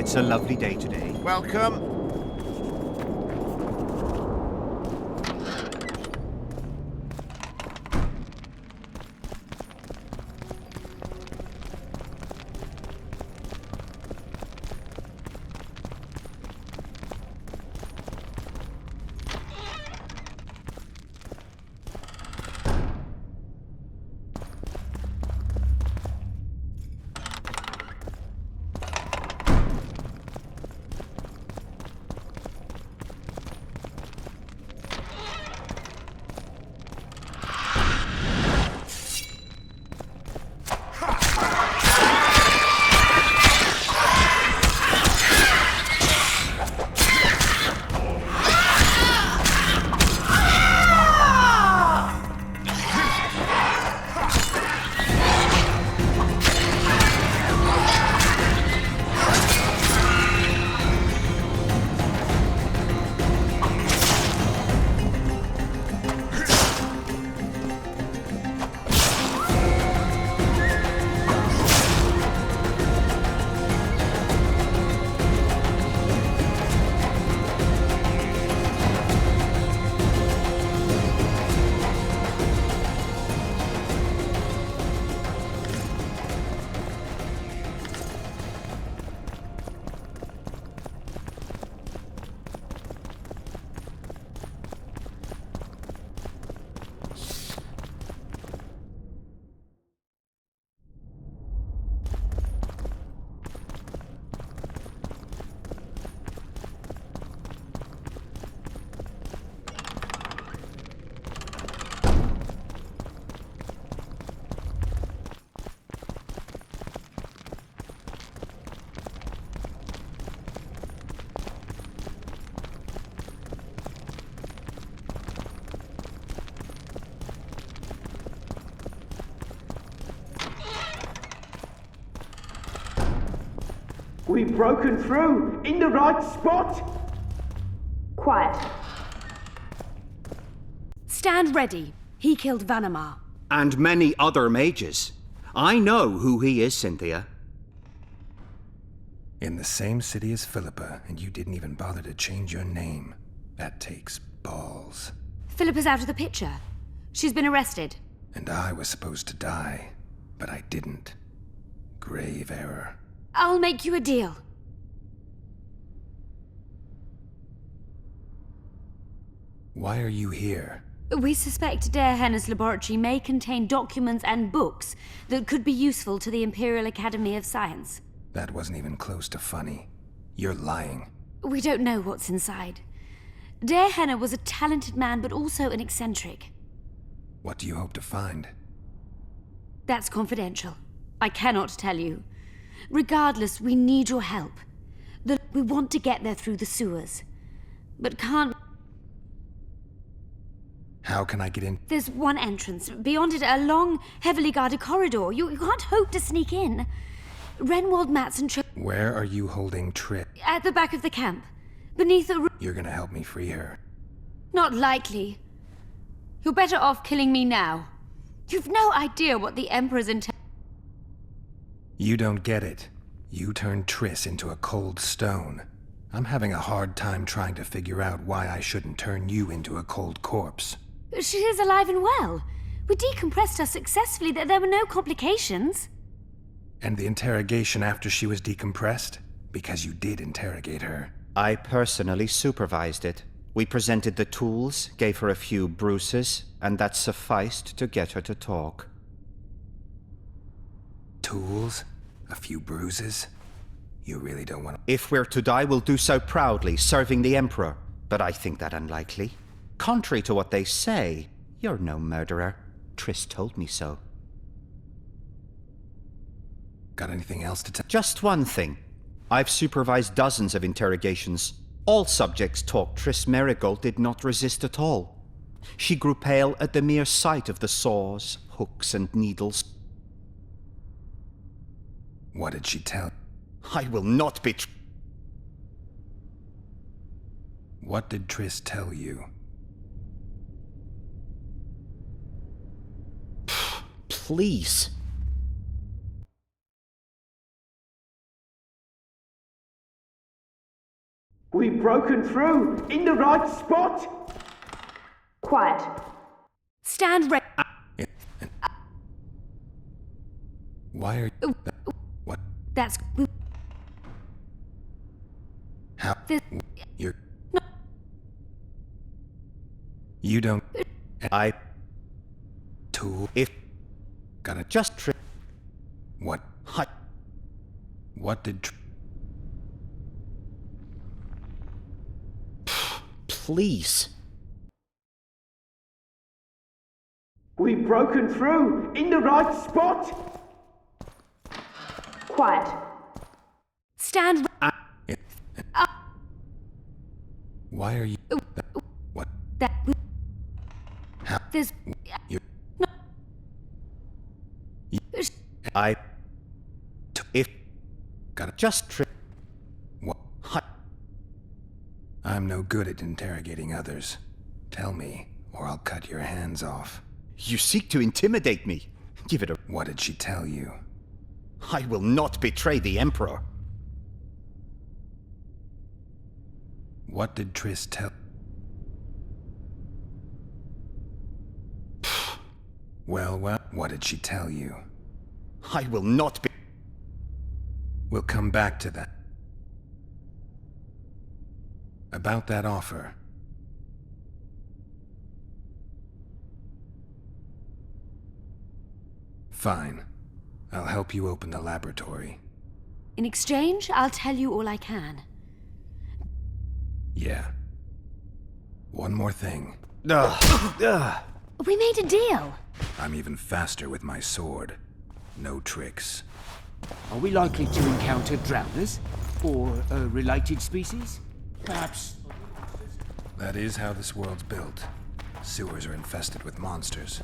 it's a lovely day today. Welcome. We've broken through! In the right spot! Quiet. Stand ready. He killed Vanamar. And many other mages. I know who he is, Cynthia. In the same city as Philippa, and you didn't even bother to change your name. That takes balls. Philippa's out of the picture. She's been arrested. And I was supposed to die, but I didn't. Grave error. I'll make you a deal. Why are you here? We suspect Henna's laboratory may contain documents and books that could be useful to the Imperial Academy of Science. That wasn't even close to funny. You're lying. We don't know what's inside. Henna was a talented man, but also an eccentric. What do you hope to find? That's confidential. I cannot tell you. Regardless, we need your help. We want to get there through the sewers, but can't... How can I get in? There's one entrance. Beyond it, a long, heavily guarded corridor. You can't hope to sneak in. Renwald, Matson... Where are you holding Tripp? At the back of the camp. Beneath a... You're gonna help me free her. Not likely. You're better off killing me now. You've no idea what the Emperor's intent... You don't get it. You turned Triss into a cold stone. I'm having a hard time trying to figure out why I shouldn't turn you into a cold corpse. She is alive and well. We decompressed her successfully. There were no complications. And the interrogation after she was decompressed? Because you did interrogate her. I personally supervised it. We presented the tools, gave her a few bruises, and that sufficed to get her to talk. Tools? A few bruises? You really don't want to... If we're to die, we'll do so proudly, serving the Emperor. But I think that unlikely. Contrary to what they say, you're no murderer. Triss told me so. Got anything else to tell? Just one thing. I've supervised dozens of interrogations. All subjects talked. Triss Merigold did not resist at all. She grew pale at the mere sight of the saws, hooks, and needles. What did she tell? I will not be... What did Triss tell you? Please. We've broken through in the right spot. Quiet. Stand ready. Why are you... What? That's... How? This... You're... You don't... I... Tool... If... Gotta... Just trip... What? Hi... What did... Please. We've broken through in the right spot. Quiet. Stand... Why are you... What? That... How? There's... You... I... If... Gotta... Just trip... What? Hi... I'm no good at interrogating others. Tell me, or I'll cut your hands off. You seek to intimidate me. Give it a... What did she tell you? I will not betray the Emperor. What did Triss tell... Well, what did she tell you? I will not be... We'll come back to that. About that offer. Fine. I'll help you open the laboratory. In exchange, I'll tell you all I can. Yeah. One more thing. We made a deal. I'm even faster with my sword. No tricks. Are we likely to encounter drowners? Or a related species? Perhaps. That is how this world's built. Sewers are infested with monsters.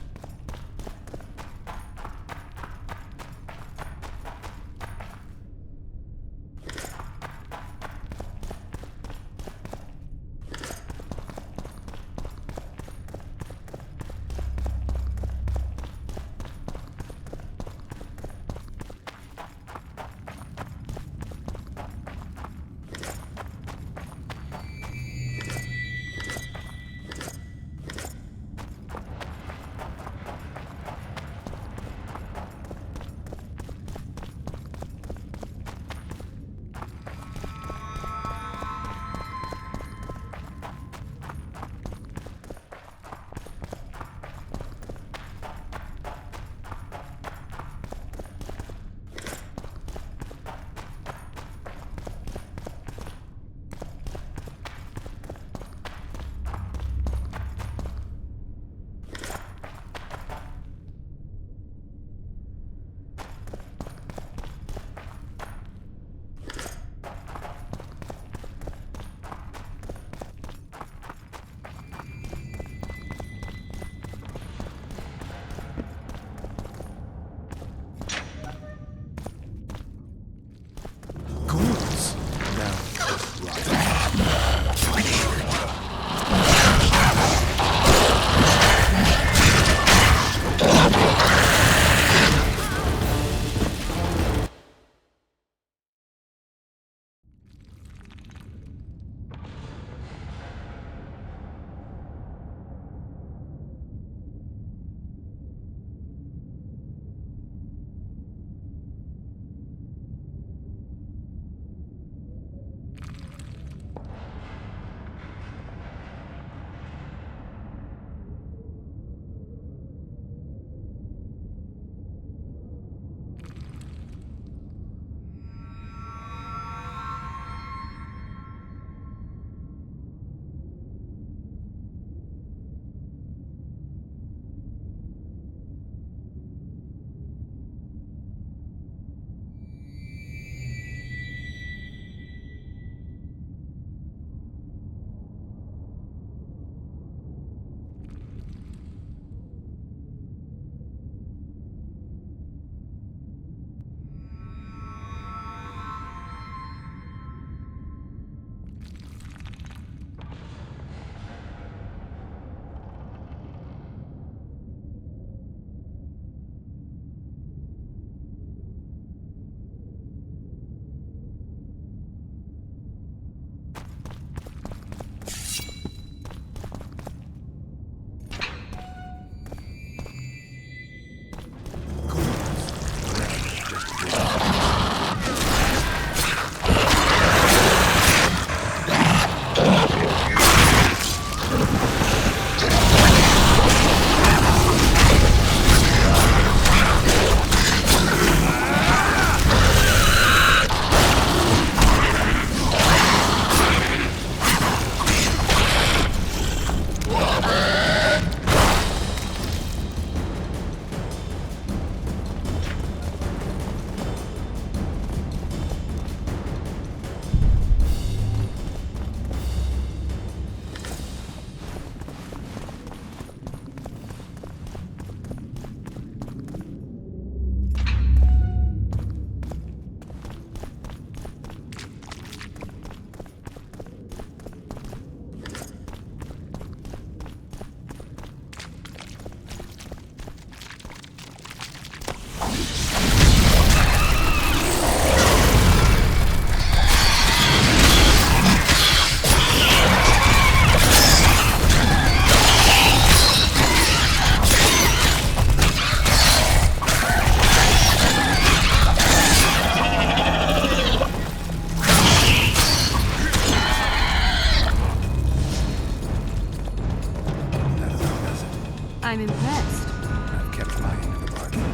I'm impressed. I've kept my end of the bargain. I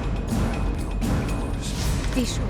hope you'll keep yours. Be sure.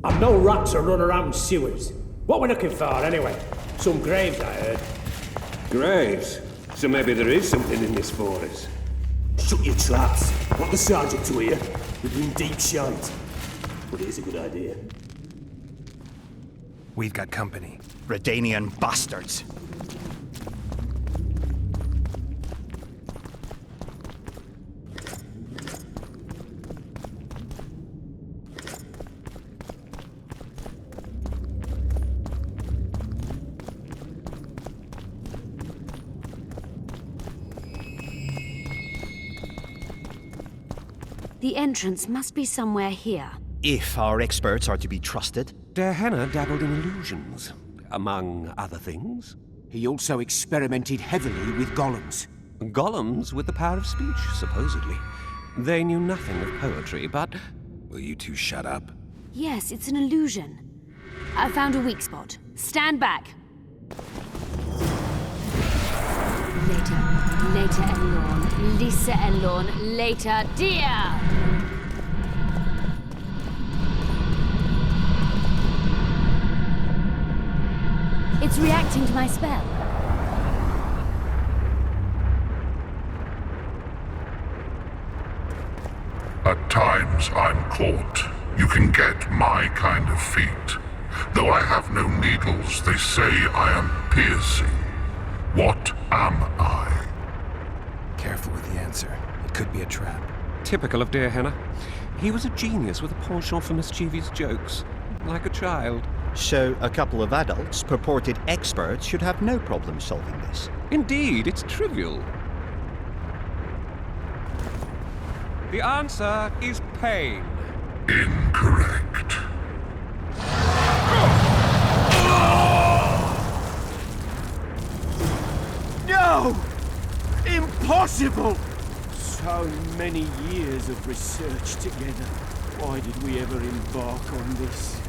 I've no rats to run around sewers. What we're looking for, anyway? Some graves, I heard. Graves? So maybe there is something in this for us. Shut your traps. Want the sergeant to hear? We're in deep shite. But it is a good idea. We've got company. Redanian bastards. The entrance must be somewhere here. If our experts are to be trusted. Henna dabbled in illusions, among other things. He also experimented heavily with golems. Golems with the power of speech, supposedly. They knew nothing of poetry, but... Will you two shut up? Yes, it's an illusion. I found a weak spot. Stand back. Later, Elorn. Lisa Elorn. Later, dear! It's reacting to my spell. At times I'm caught. You can get my kind of feat. Though I have no needles, they say I am piercing. What am I? Careful with the answer. It could be a trap. Typical of dear Henna. He was a genius with a penchant for mischievous jokes, like a child. So a couple of adults, purported experts, should have no problem solving this. Indeed, it's trivial. The answer is pain. Incorrect. impossible! So many years of research together. Why did we ever embark on this?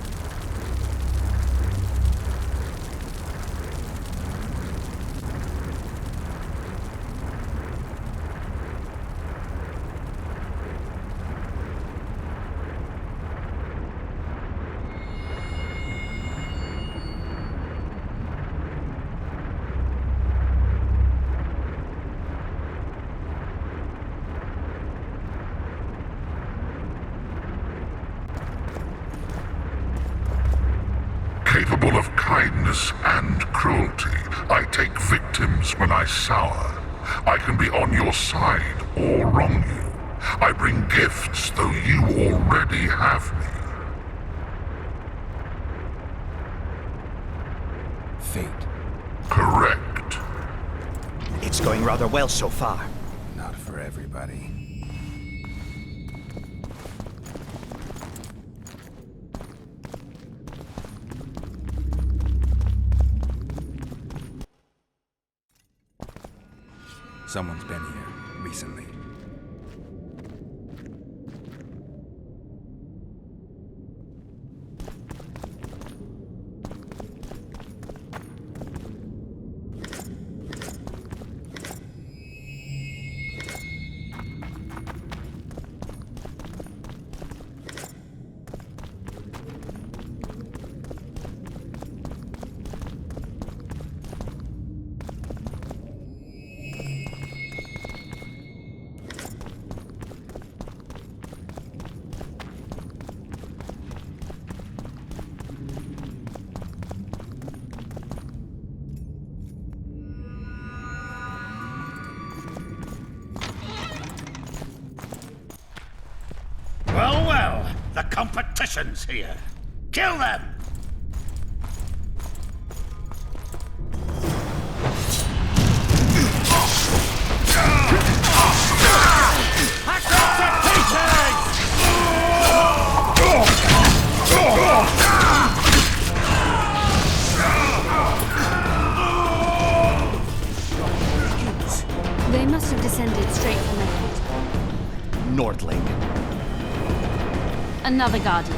Capable of kindness and cruelty, I take victims when I sour. I can be on your side or wrong you. I bring gifts, though you already have me. Fate. Correct. It's going rather well so far. Not for everybody. Someone's been here recently. Well, well, the competition's here. Kill them! They must have descended straight from their feet. Nordling. Another guardian.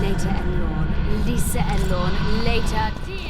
Later Elorn. Lisa Elorn. Later Tia.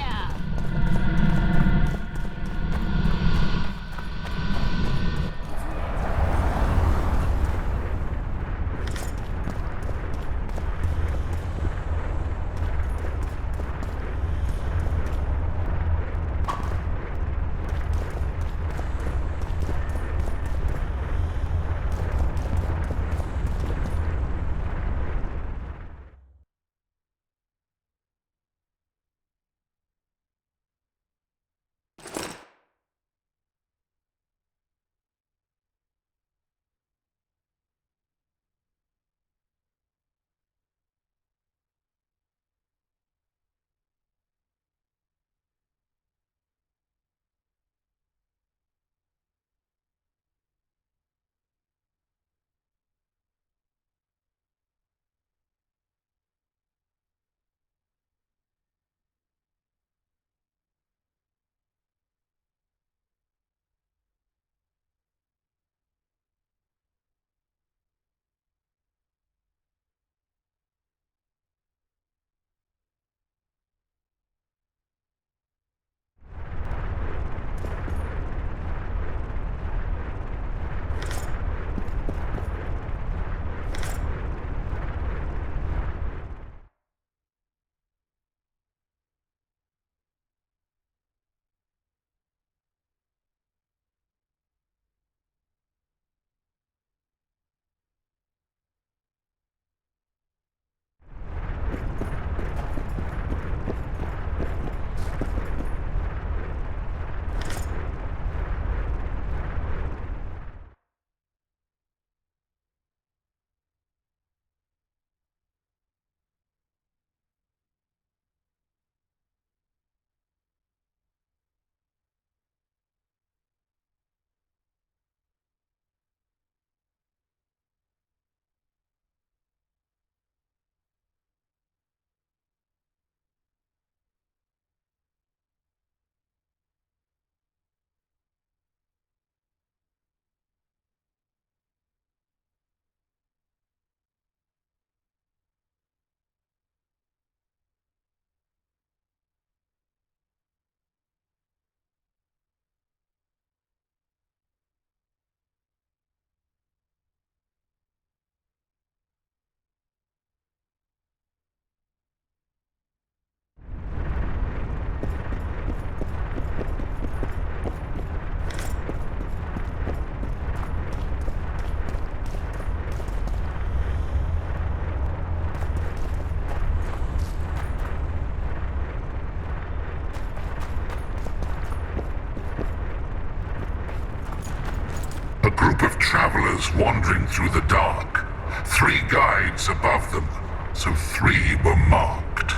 travelers wandering through the dark. 3 guides above them, so 3 were marked.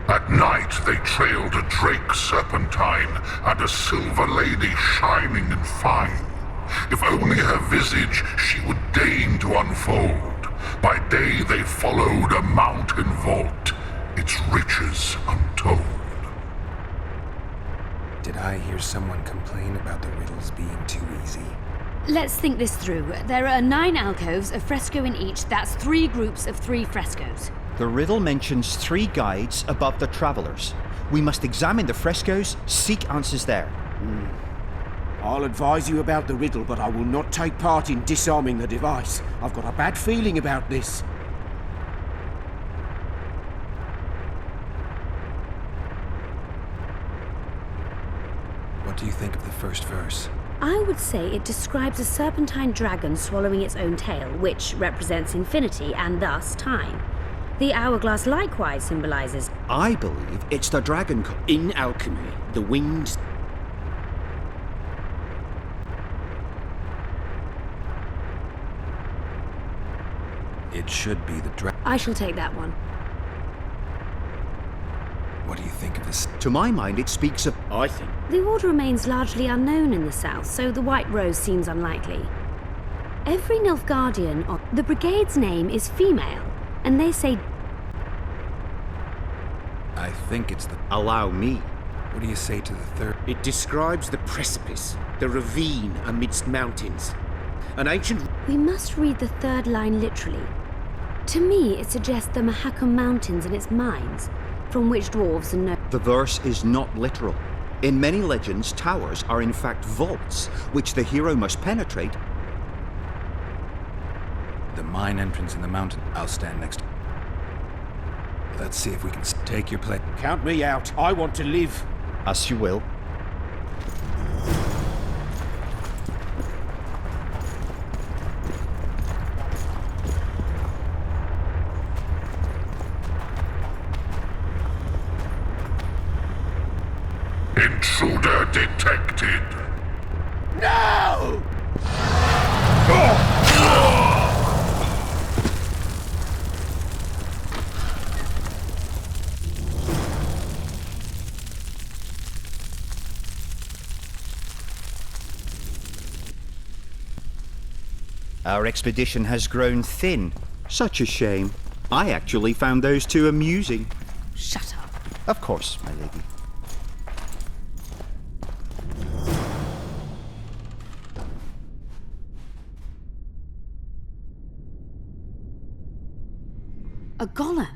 At night they trailed a drake serpentine and a silver lady shining and fine. If only her visage she would deign to unfold. By day they followed a mountain vault, its riches untold. Did I hear someone complain about the riddles being too easy? Let's think this through. There are 9 alcoves, a fresco in each. That's 3 groups of 3 frescoes. The riddle mentions 3 guides above the travelers. We must examine the frescoes, seek answers there. I'll advise you about the riddle, but I will not take part in disarming the device. I've got a bad feeling about this. What do you think of the first verse? I would say it describes a serpentine dragon swallowing its own tail, which represents infinity and thus time. The hourglass likewise symbolizes... I believe it's the dragon. In alchemy, the winged... It should be the I shall take that one. What do you think of this? To my mind, it speaks of... I think. The order remains largely unknown in the south, so the White Rose seems unlikely. Every Nilfgaardian on the brigade's name is female, and they say... I think it's the... Allow me. What do you say to the third? It describes the precipice, the ravine amidst mountains. An ancient... We must read the third line literally. To me, it suggests the Mahakam Mountains and its mines, from which dwarves and The verse is not literal. In many legends, towers are in fact vaults, which the hero must penetrate. The mine entrance in the mountain. I'll stand next. Let's see if we can take your place. Count me out. I want to live. As you will. Intruder detected. No! Our expedition has grown thin. Such a shame. I actually found those 2 amusing. Shut up. Of course, my lady. A golem.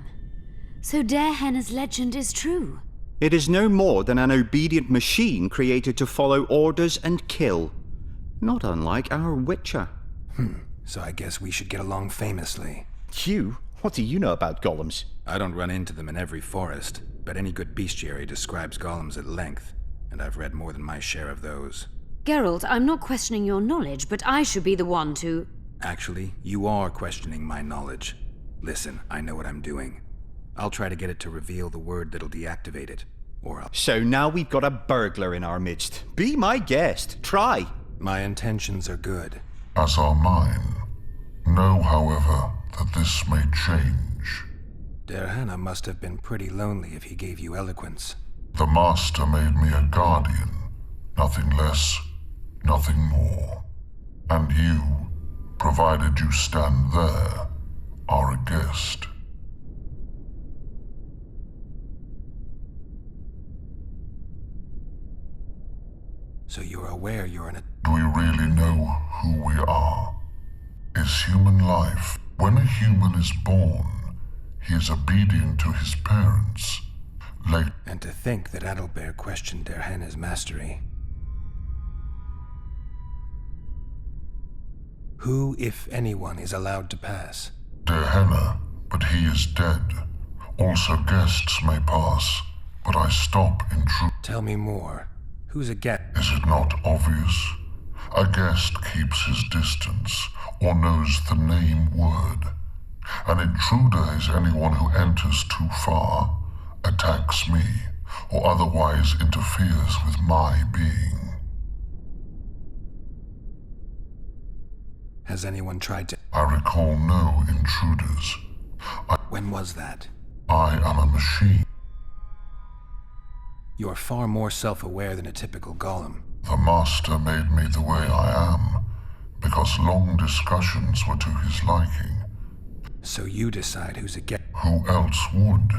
So Darehenna's legend is true. It is no more than an obedient machine created to follow orders and kill. Not unlike our Witcher. So I guess we should get along famously. You? What do you know about golems? I don't run into them in every forest, but any good bestiary describes golems at length, and I've read more than my share of those. Geralt, I'm not questioning your knowledge, but I should be the one to... Actually, you are questioning my knowledge. Listen, I know what I'm doing. I'll try to get it to reveal the word that'll deactivate it, or I'll... So now we've got a burglar in our midst. Be my guest. Try. My intentions are good. As are mine. Know, however, that this may change. Darehenna must have been pretty lonely if he gave you eloquence. The Master made me a guardian. Nothing less, nothing more. And you, provided you stand there, are a guest. So you're aware you're in a... Do we really know who we are? Is human life... When a human is born, he is obedient to his parents. And to think that Adalbert questioned Darehenna's mastery. Who, if anyone, is allowed to pass? Darehenna, but he is dead. Also guests may pass, but I stop intrusion. Tell me more. Who's a guest? Is it not obvious? A guest keeps his distance, or knows the name word. An intruder is anyone who enters too far, attacks me, or otherwise interferes with my being. Has anyone tried to... I recall no intruders. When was that? I am a machine. You're far more self-aware than a typical golem. The Master made me the way I am, because long discussions were to his liking. So you decide who's a guest. Who else would?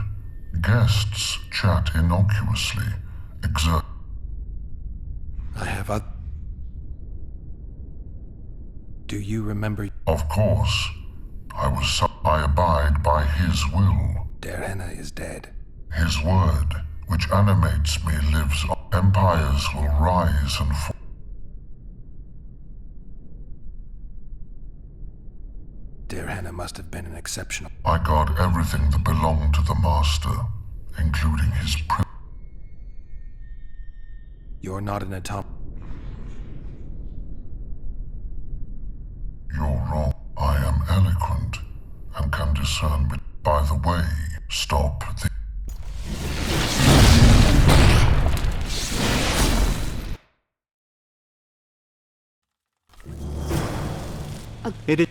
Guests chat innocuously, I have a... Do you remember... Of course. I abide by his will. Derhenna is dead. His word, which animates me, lives on. Empires will rise and fall. Derhenna must have been an exceptional... I guard everything that belonged to the Master, including his You're not an atom... You're wrong. I am eloquent, and can discern with... By the way, stop the... It is...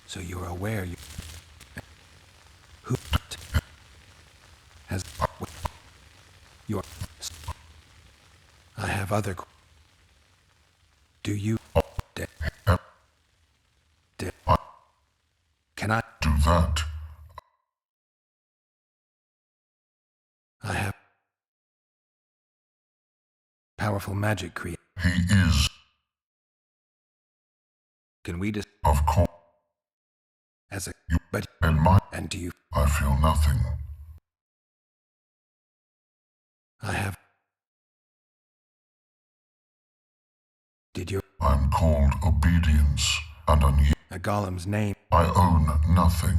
So you're aware you... Who... Has... You're... I have other... Do you... Can I... Do that. I have... Powerful magic create... He is, Can we just... of course, As a... But... in my... And do you... I feel nothing. I have... Did you... I'm called obedience, and A golem's name... I own nothing.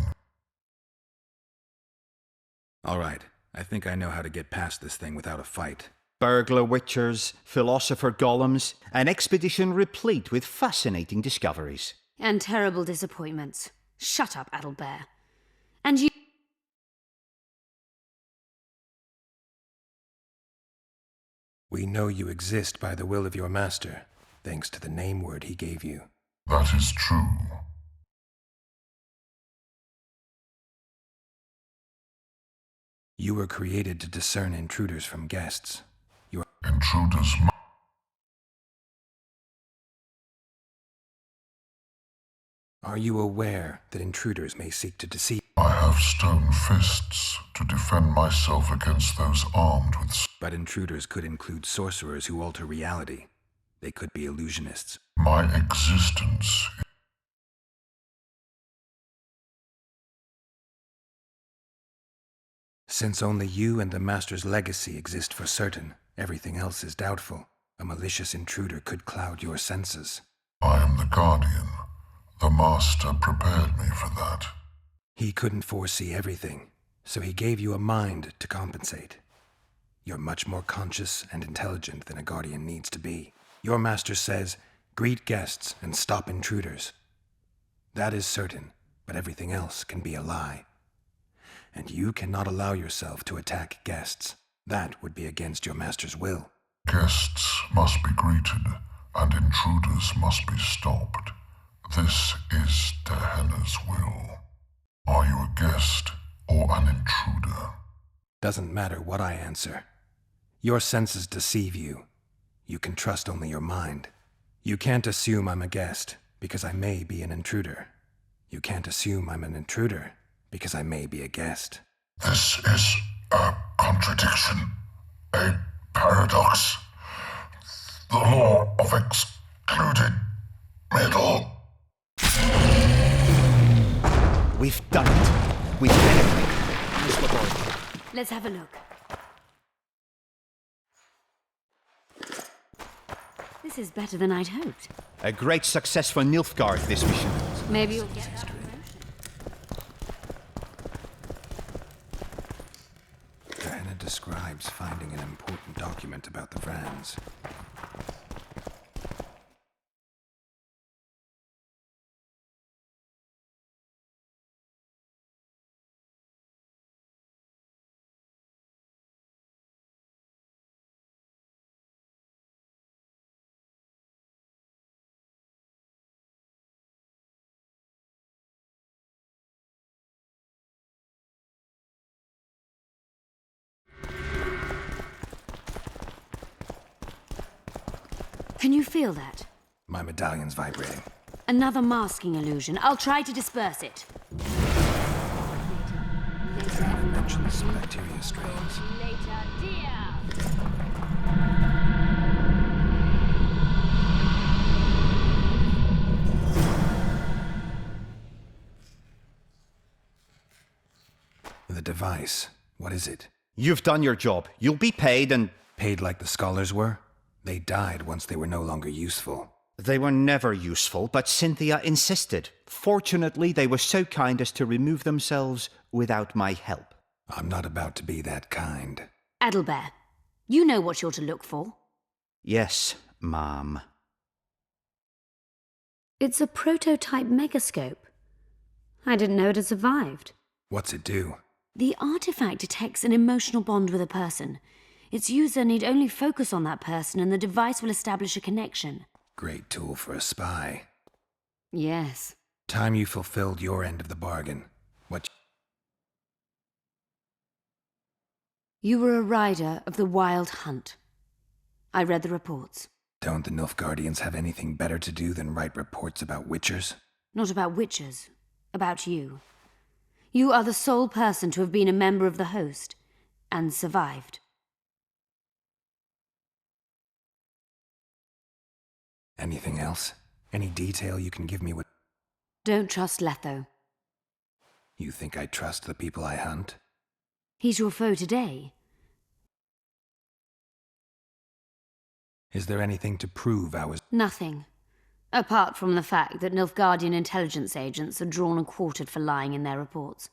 Alright, I think I know how to get past this thing without a fight. burglar witchers, philosopher golems, an expedition replete with fascinating discoveries. And terrible disappointments. Shut up, Adelbear. And you... We know you exist by the will of your master, thanks to the name word he gave you. That is true. You were created to discern intruders from guests. Your Intruders Are you aware that intruders may seek to deceive? I have stone fists to defend myself against those armed with... But intruders could include sorcerers who alter reality. They could be illusionists. My existence... Since only you and the Master's legacy exist for certain, everything else is doubtful. A malicious intruder could cloud your senses. I am the Guardian. The Master prepared me for that. He couldn't foresee everything, so he gave you a mind to compensate. You're much more conscious and intelligent than a Guardian needs to be. Your Master says, greet guests and stop intruders. That is certain, but everything else can be a lie. And you cannot allow yourself to attack guests. That would be against your Master's will. Guests must be greeted, and intruders must be stopped. This is Derhenna's will. Are you a guest or an intruder? Doesn't matter what I answer. Your senses deceive you. You can trust only your mind. You can't assume I'm a guest, because I may be an intruder. You can't assume I'm an intruder, because I may be a guest. This is a contradiction, a paradox. The law of excluded middle. We've done it. We've penetrated this laboratory. Let's have a look. This is better than I'd hoped. A great success for Nilfgaard, this mission. Maybe you'll get that promotion. Derhenna describes finding an important document about the Vrans. Can you feel that? My medallion's vibrating. Another masking illusion. I'll try to disperse it. Everyone mentions bacteria strains. Later, dear. The device. What is it? You've done your job. You'll be paid and... Paid like the scholars were? They died once they were no longer useful. They were never useful, but Cynthia insisted. Fortunately, they were so kind as to remove themselves without my help. I'm not about to be that kind. Adelbert, you know what you're to look for. Yes, ma'am. It's a prototype megascope. I didn't know it had survived. What's it do? The artifact detects an emotional bond with a person. Its user need only focus on that person and the device will establish a connection. Great tool for a spy. Yes. Time you fulfilled your end of the bargain. What? You were a rider of the Wild Hunt. I read the reports. Don't the Nilfgaardians have anything better to do than write reports about witchers? Not about witches. About you. You are the sole person to have been a member of the host and survived. Anything else? Any detail you can give me? What? Don't trust Letho. You think I trust the people I hunt? He's your foe today. Is there anything to prove I was... Nothing. Apart from the fact that Nilfgaardian intelligence agents are drawn and quartered for lying in their reports.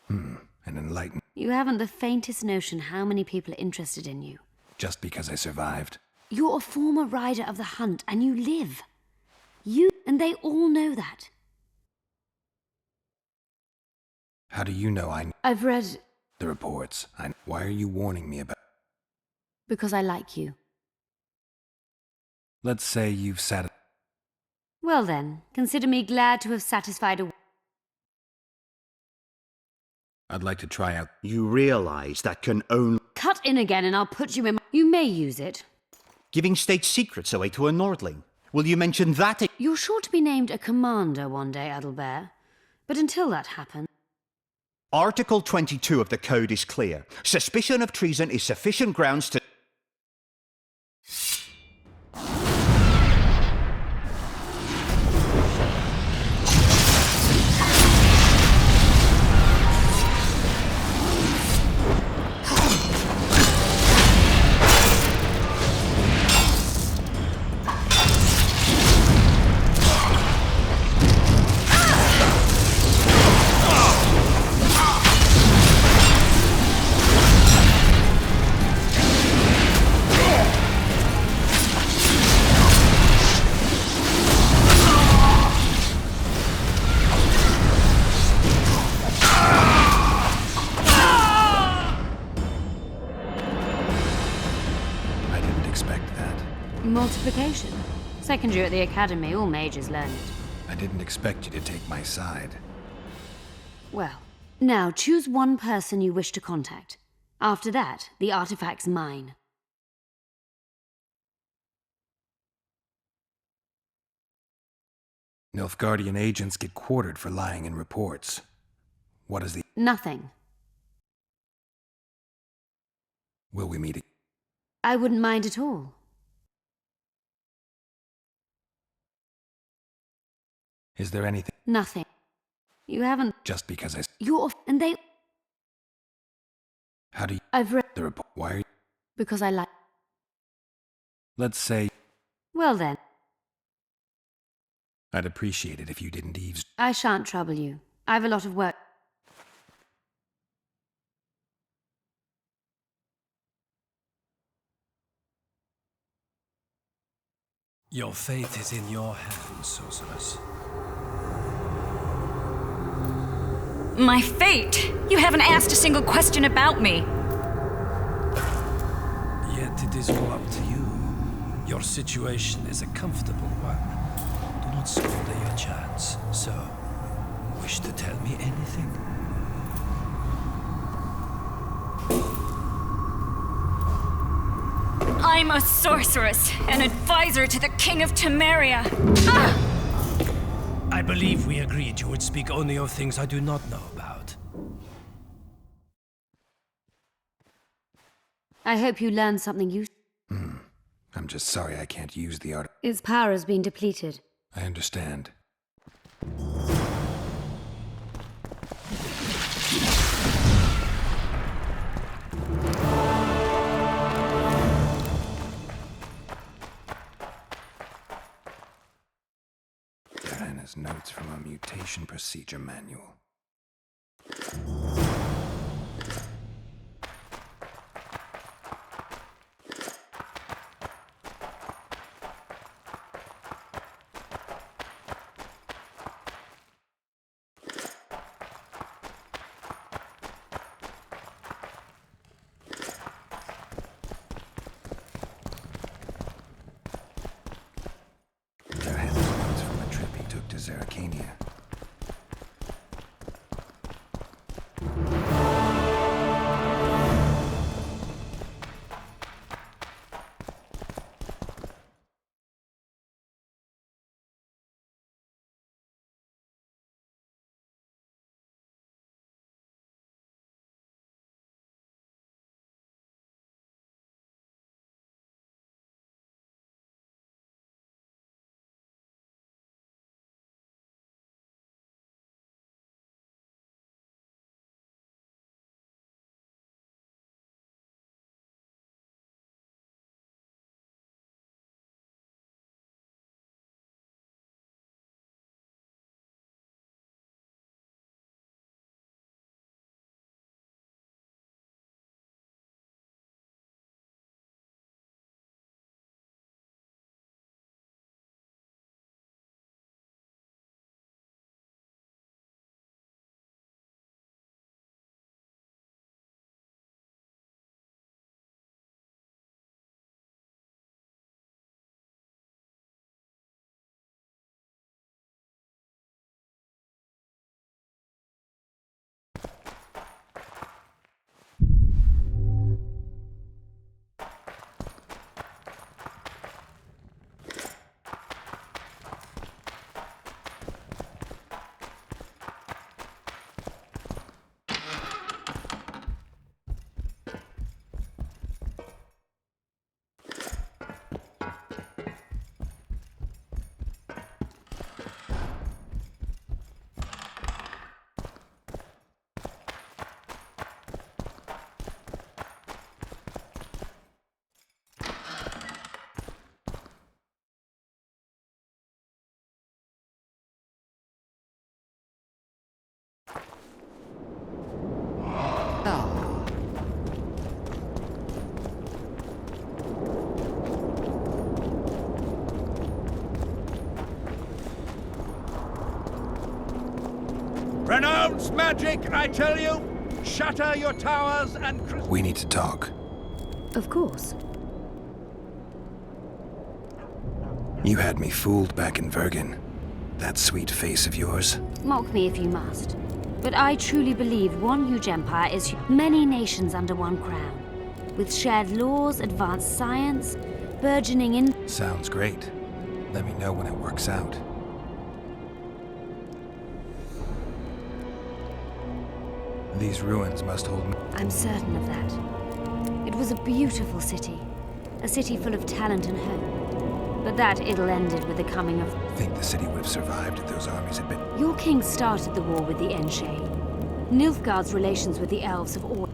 An enlightened... You haven't the faintest notion how many people are interested in you. Just because I survived? You're a former rider of the hunt, and you live. And they all know that. How do you know I've read... the reports? Why are you warning me about... Because I like you. Let's say you've sat... Well then, consider me glad to have satisfied a... I'd like to try out... You realize that can only... Cut in again and I'll put you in... You may use it. Giving state secrets away to a Nordling. Will you mention that? You're sure to be named a commander one day, Adelbert. But until that happens... Article 22 of the Code is clear. Suspicion of treason is sufficient grounds to... Multiplication. Second year at the academy, all mages learn it. I didn't expect you to take my side. Well, now choose one person you wish to contact. After that, the artifact's mine. Nilfgaardian agents get quartered for lying in reports. What is the... Nothing. Will we meet... I wouldn't mind at all. Is there anything... Nothing. You haven't... Just because I... You're... And they... How do you... I've read... The report... Why are you... Because I like... Let's say... Well then. I'd appreciate it if you didn't eavesdrop. I shan't trouble you. I've a lot of work. Your fate is in your hands, sorceress. My fate? You haven't asked a single question about me. Yet it is all up to you. Your situation is a comfortable one. Do not squander your chance. So, wish to tell me anything? I'm a sorceress, an advisor to the King of Temeria. I believe we agreed you would speak only of things I do not know about. I hope you learned something useful. I'm just sorry I can't use the art. Its power has been depleted. I understand. Diana's notes from a mutation procedure manual. Renounce magic, I tell you! Shatter your towers and... We need to talk. Of course. You had me fooled back in Vergen. That sweet face of yours. Mock me if you must. But I truly believe one huge empire is many nations under one crown. With shared laws, advanced science, burgeoning in... Sounds great. Let me know when it works out. These ruins must hold... I'm certain of that. It was a beautiful city. A city full of talent and hope. But that idyll ended with the coming of... Think the city would have survived if those armies had been... Your king started the war with the Enshe. Nilfgaard's relations with the elves have all...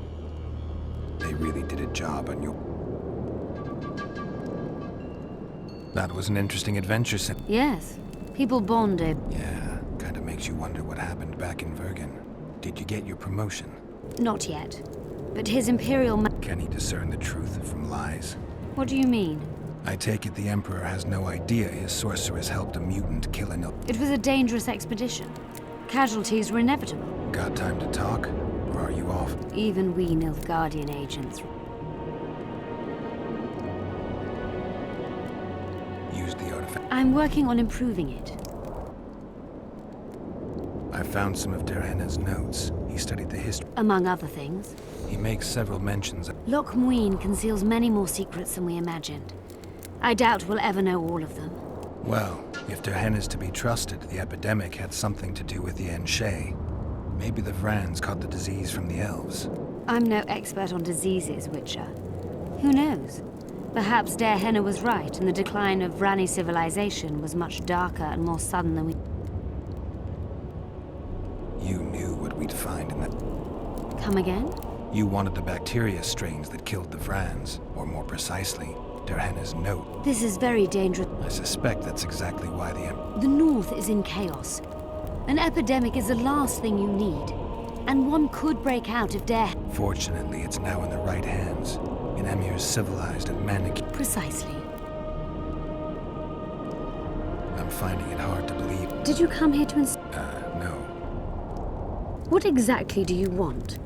They really did a job on you. That was an interesting adventure, Yes. People bonded. Yeah, kinda makes you wonder what happened back in Vergen. Did you get your promotion? Not yet. But his imperial... Can he discern the truth from lies? What do you mean? I take it the Emperor has no idea his sorceress helped a mutant kill an... It was a dangerous expedition. Casualties were inevitable. Got time to talk? Or are you off? Even we Nilfgaardian agents... Use the artifact. I'm working on improving it. I found some of Diana's notes. he studied the history. Among other things. He makes several mentions of... Loch Muin conceals many more secrets than we imagined. I doubt we'll ever know all of them. Well, if Derhen is to be trusted, the epidemic had something to do with the Enshe. Maybe the Vrans caught the disease from the elves. I'm no expert on diseases, Witcher. Who knows? Perhaps Derhenna was right, and the decline of Vrani civilization was much darker and more sudden than we... You knew what we'd find in that... Come again? You wanted the bacteria strains that killed the Vrans, or more precisely, Derhenna's note. This is very dangerous. I suspect that's exactly why the The North is in chaos. An epidemic is the last thing you need. And one could break out if Fortunately, it's now in the right hands. In Emir's civilized and manic... Precisely. I'm finding it hard to believe... Did you come here to no. What exactly do you want?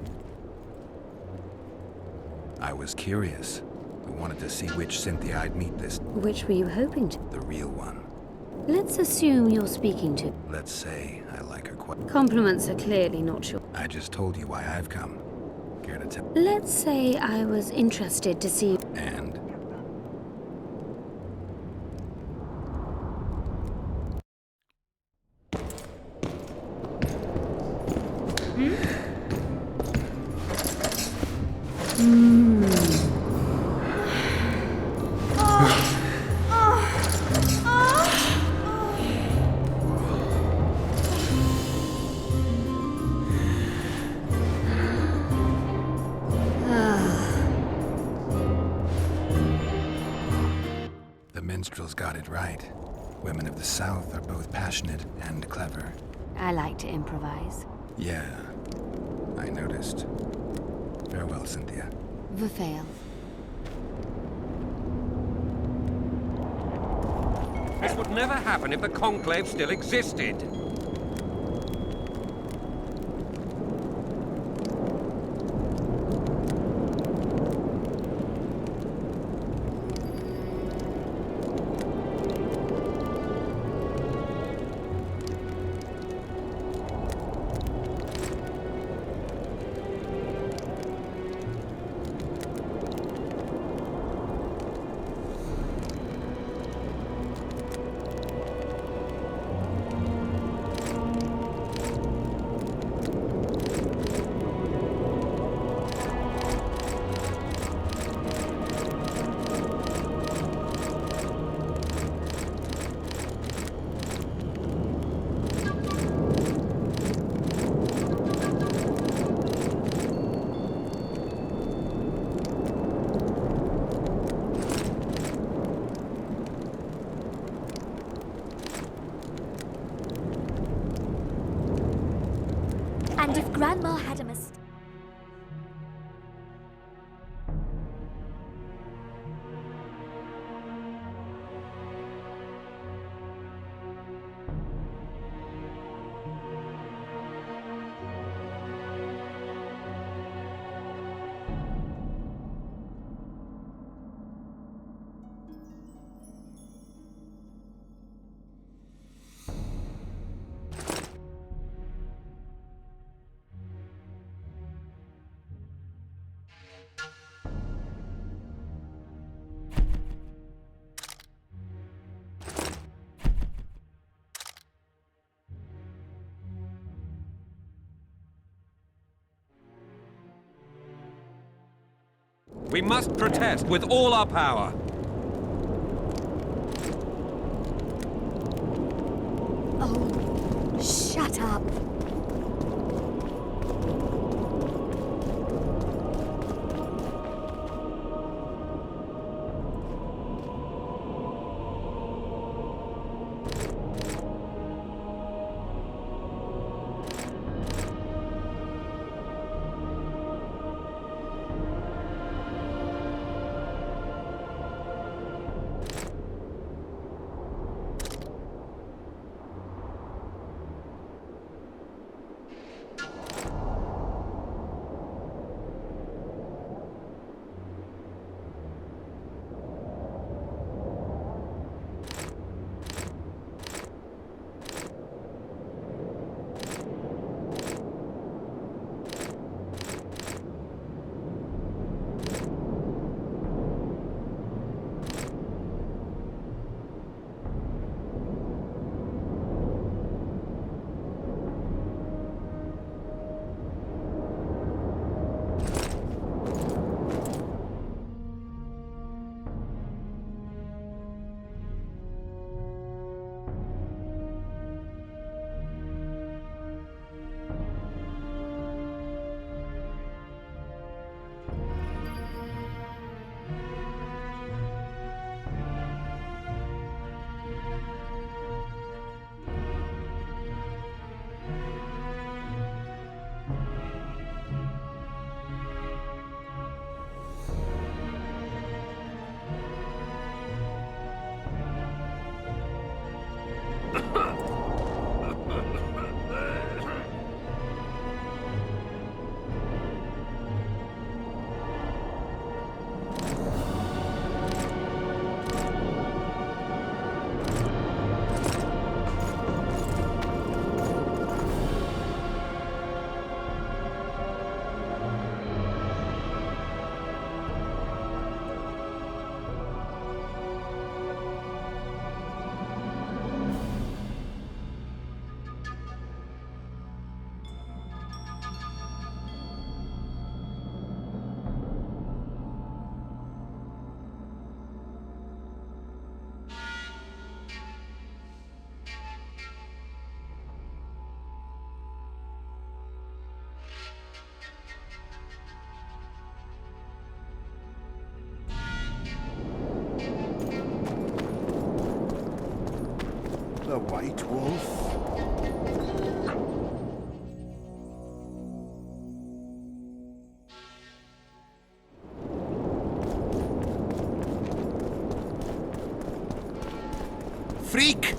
I was curious. I wanted to see which Cynthia I'd meet this... Which were you hoping to? The real one. Let's assume you're speaking to... Let's say I like her quite... Compliments are clearly not your... I just told you why I've come. Care to tell... Let's say I was interested to see... And? Minstrels got it right. Women of the South are both passionate and clever. I like to improvise. Yeah, I noticed. Farewell, Cynthia. Verfail. This would never happen if the Conclave still existed. And if Grandma had a mistake... We must protest with all our power. Oh, shut up. the White Wolf? Freak!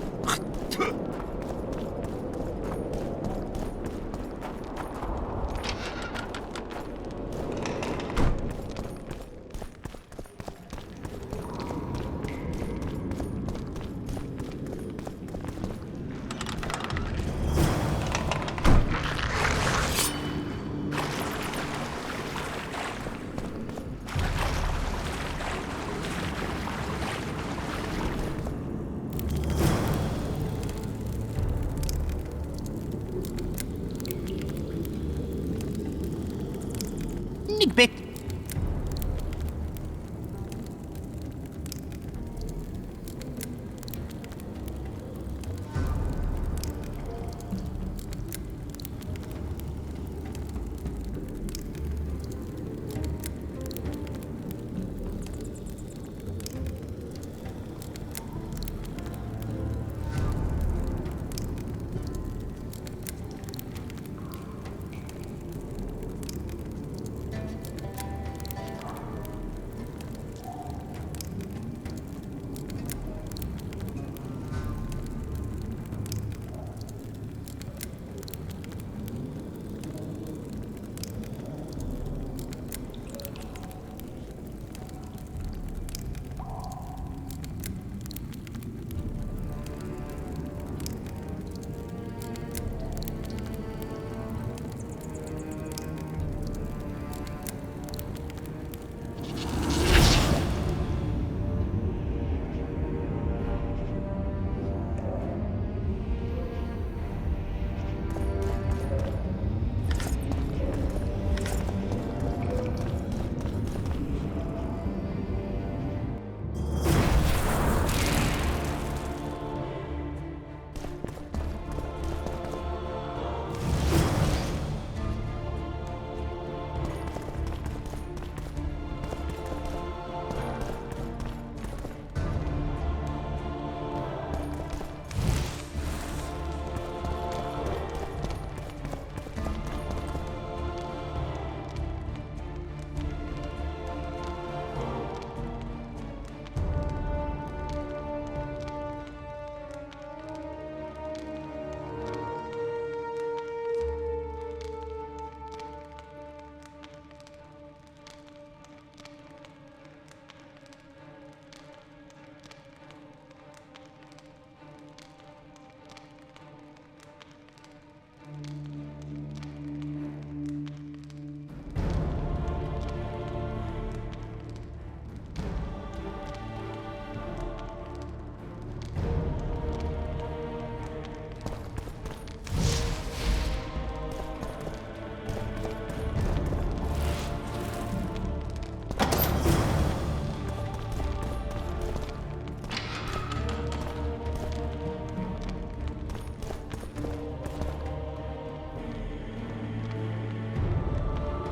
Bit.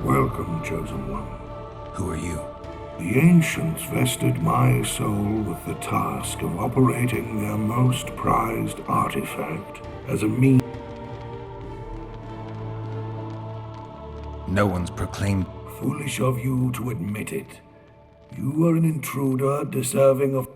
Welcome, Chosen One. Who are you? The Ancients vested my soul with the task of operating their most prized artifact as a means. No one's proclaimed. Foolish of you to admit it. You are an intruder deserving of...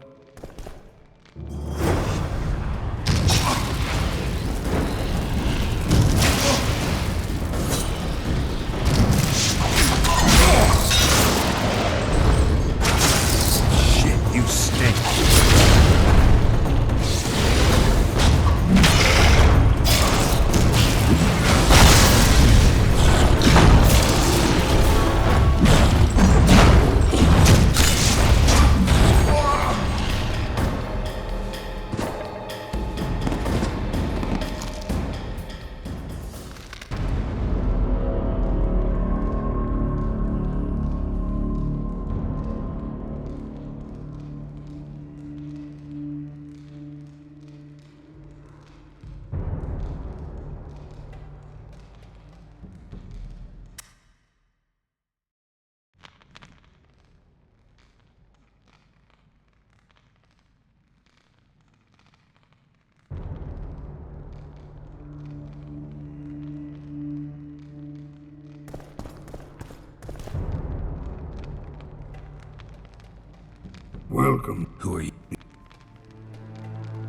Welcome. Who are you?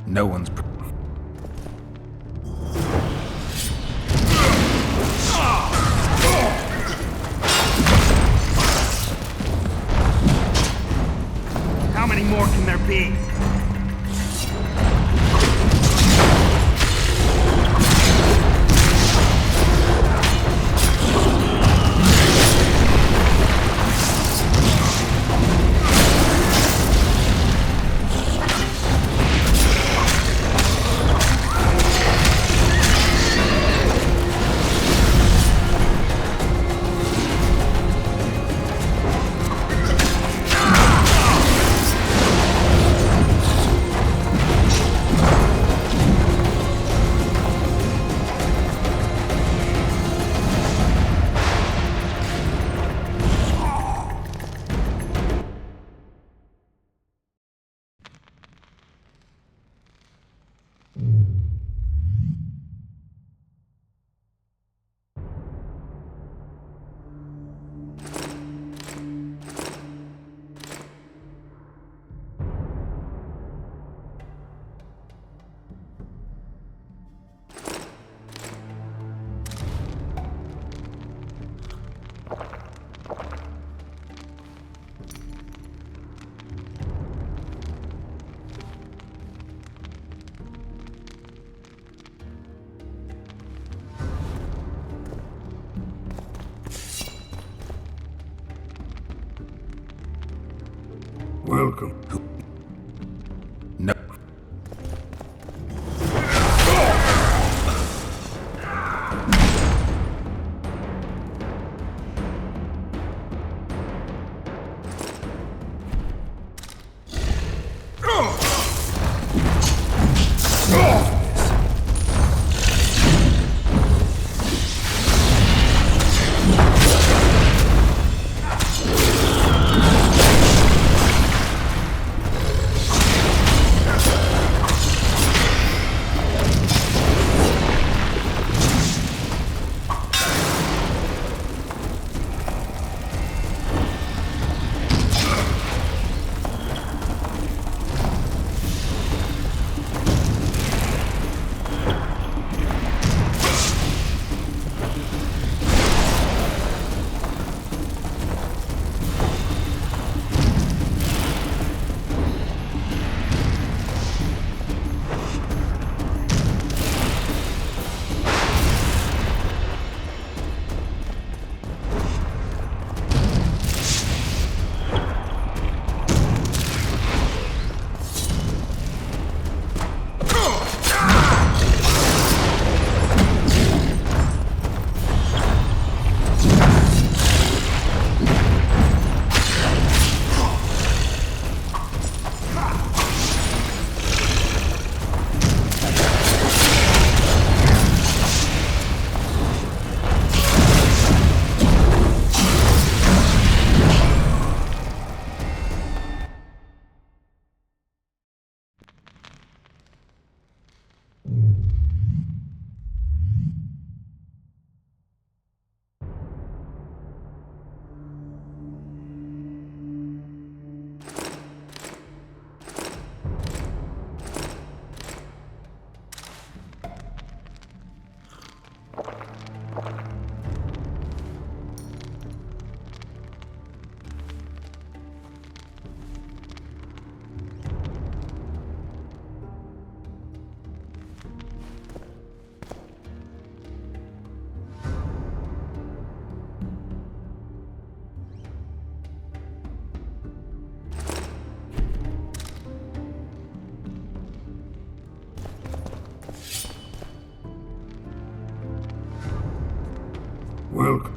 No one's... How many more can there be? Welcome. No. Welcome.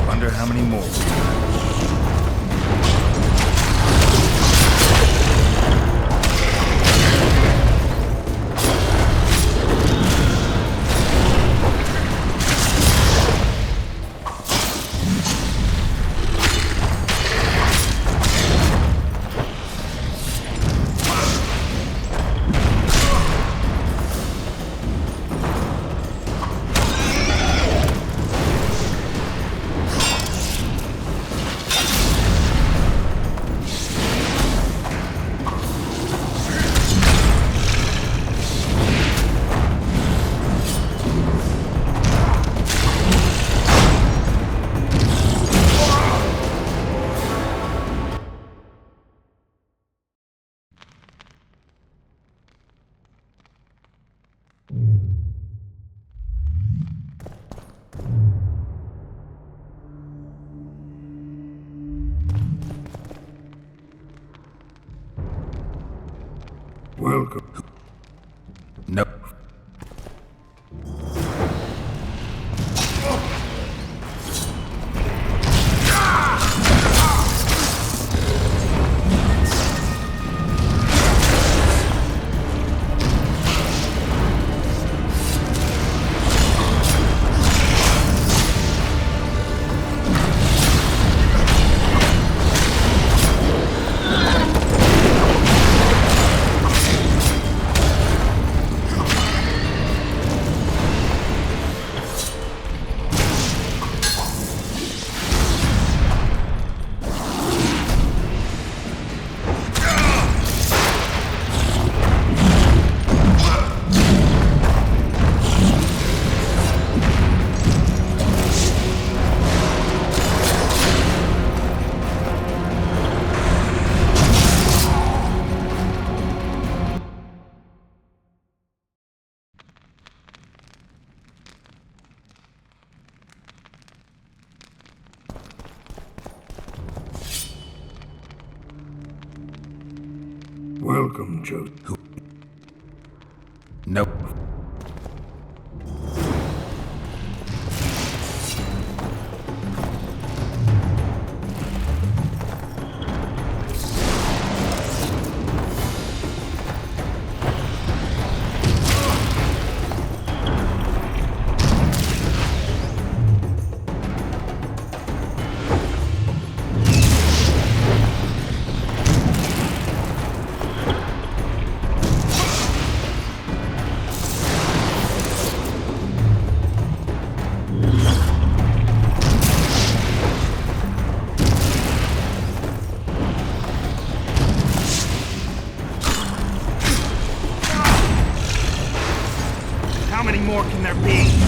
Wonder how many more. Welcome. No. Welcome, Joe. Nope. How many more can there be?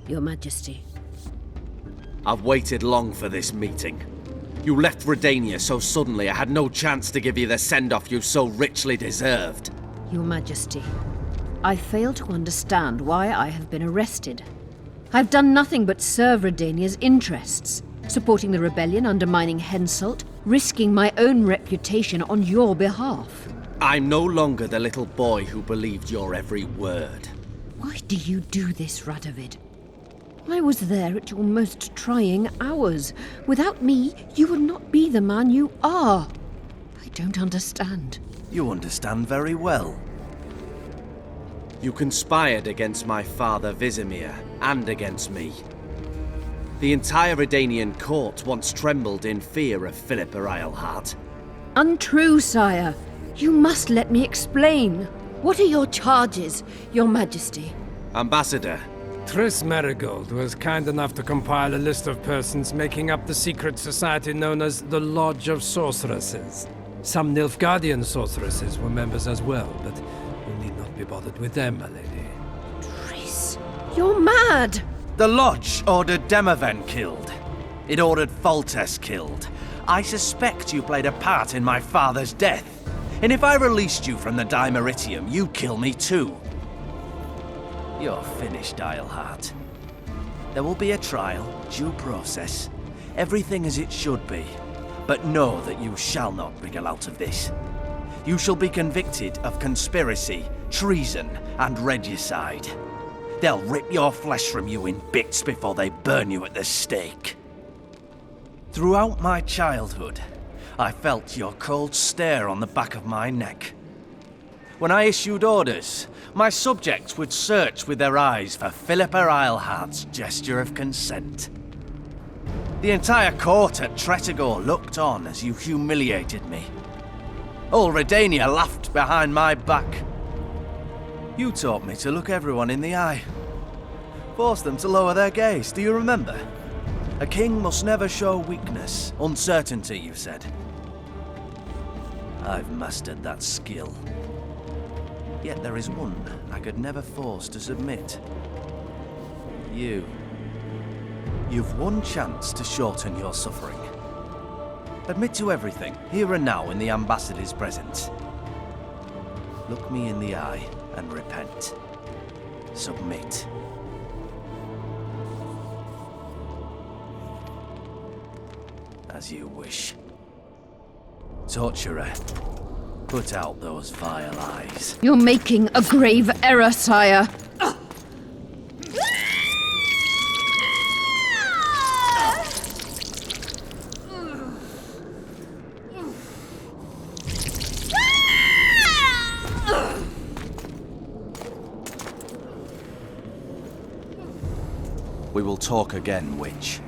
Your Majesty. I've waited long for this meeting. You left Redania so suddenly I had no chance to give you the send-off you so richly deserved. Your Majesty, I fail to understand why I have been arrested. I've done nothing but serve Redania's interests, supporting the rebellion, undermining Henselt, risking my own reputation on your behalf. I'm no longer the little boy who believed your every word. Why do you do this, Radovid? I was there at your most trying hours. Without me, you would not be the man you are. I don't understand. You understand very well. You conspired against my father Vizimir, and against me. The entire Redanian court once trembled in fear of Philippa Eilhart. Untrue, sire. You must let me explain. What are your charges, Your Majesty? Ambassador. Triss Merigold was kind enough to compile a list of persons making up the secret society known as the Lodge of Sorceresses. Some Nilfgaardian sorceresses were members as well, but you need not be bothered with them, my lady. Triss, you're mad! The Lodge ordered Demaven killed. It ordered Foltest killed. I suspect you played a part in my father's death. And if I released you from the Dimeritium, you'd kill me too. You're finished, Eilhart. There will be a trial, due process, everything as it should be. But know that you shall not wriggle out of this. You shall be convicted of conspiracy, treason, and regicide. They'll rip your flesh from you in bits before they burn you at the stake. Throughout my childhood, I felt your cold stare on the back of my neck. When I issued orders, my subjects would search with their eyes for Philippa Eilhart's gesture of consent. The entire court at Tretogor looked on as you humiliated me. All Redania laughed behind my back. You taught me to look everyone in the eye. Forced them to lower their gaze, do you remember? A king must never show weakness, uncertainty, you said. I've mastered that skill. Yet there is one I could never force to submit. You. You've one chance to shorten your suffering. Admit to everything, here and now in the ambassador's presence. Look me in the eye and repent. Submit. As you wish. Torturer, put out those vile eyes. You're making a grave error, sire. We will talk again, witch.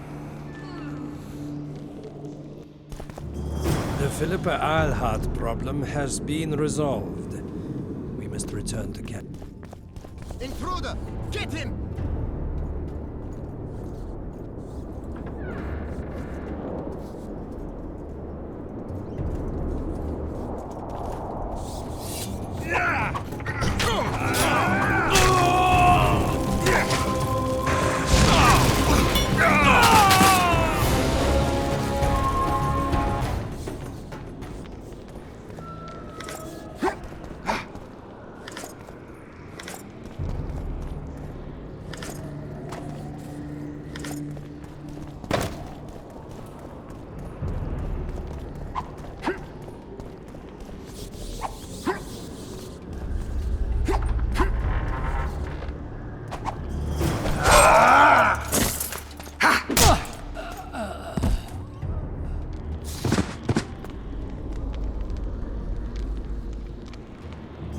The Philippa Eilhart problem has been resolved. We must return to camp. Intruder! Get him!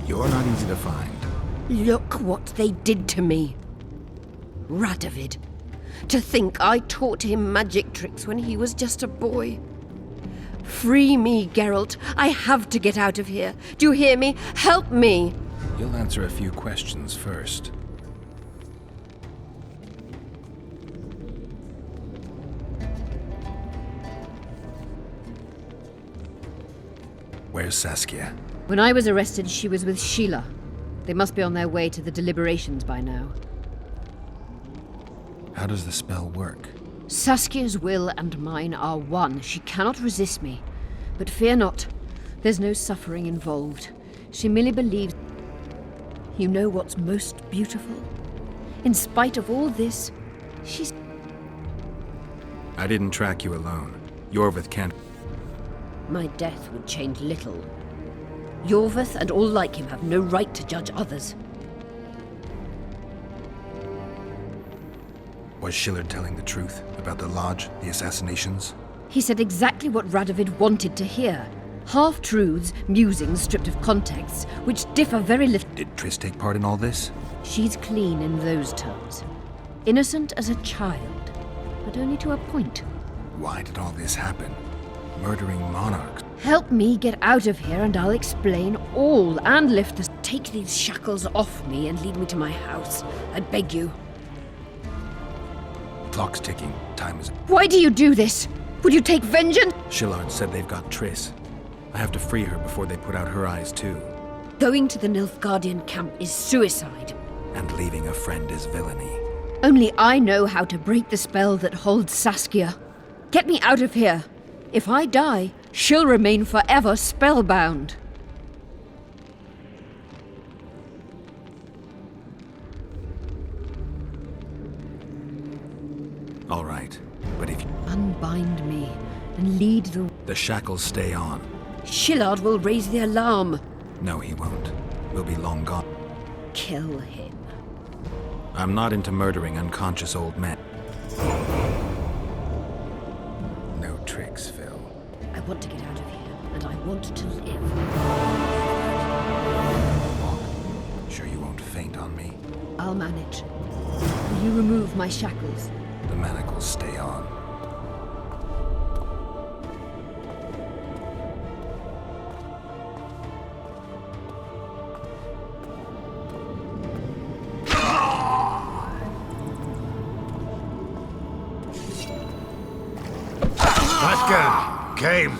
You're not easy to find. Look what they did to me. Radovid. To think I taught him magic tricks when he was just a boy. Free me, Geralt. I have to get out of here. Do you hear me? Help me! You'll answer a few questions first. Where's Saskia? When I was arrested, she was with Sheila. They must be on their way to the deliberations by now. How does the spell work? Saskia's will and mine are one. She cannot resist me. But fear not. There's no suffering involved. She merely believes... You know what's most beautiful? In spite of all this, she's... I didn't track you alone. Yorvith can't... My death would change little. Yorvith and all like him have no right to judge others. Was Shillard telling the truth about the Lodge, the assassinations? He said exactly what Radovid wanted to hear. Half-truths, musings stripped of context, which differ very little. Did Triss take part in all this? She's clean in those terms. Innocent as a child, but only to a point. Why did all this happen? Murdering monarchs. Help me get out of here and I'll explain all and lift the... Take these shackles off me and lead me to my house. I beg you. Clock's ticking. Time is... Why do you do this? Would you take vengeance? Shillard said they've got Triss. I have to free her before they put out her eyes too. Going to the Nilfgaardian camp is suicide. And leaving a friend is villainy. Only I know how to break the spell that holds Saskia. Get me out of here. If I die, she'll remain forever spellbound. All right, but if you... Unbind me and lead the... The shackles stay on. Shillard will raise the alarm. No, he won't. We'll be long gone. Kill him. I'm not into murdering unconscious old men. No tricks, Phil. I want to get out of here, and I want to live. Sure you won't faint on me? I'll manage. Will you remove my shackles? The manacles stay on. Lajkaj came.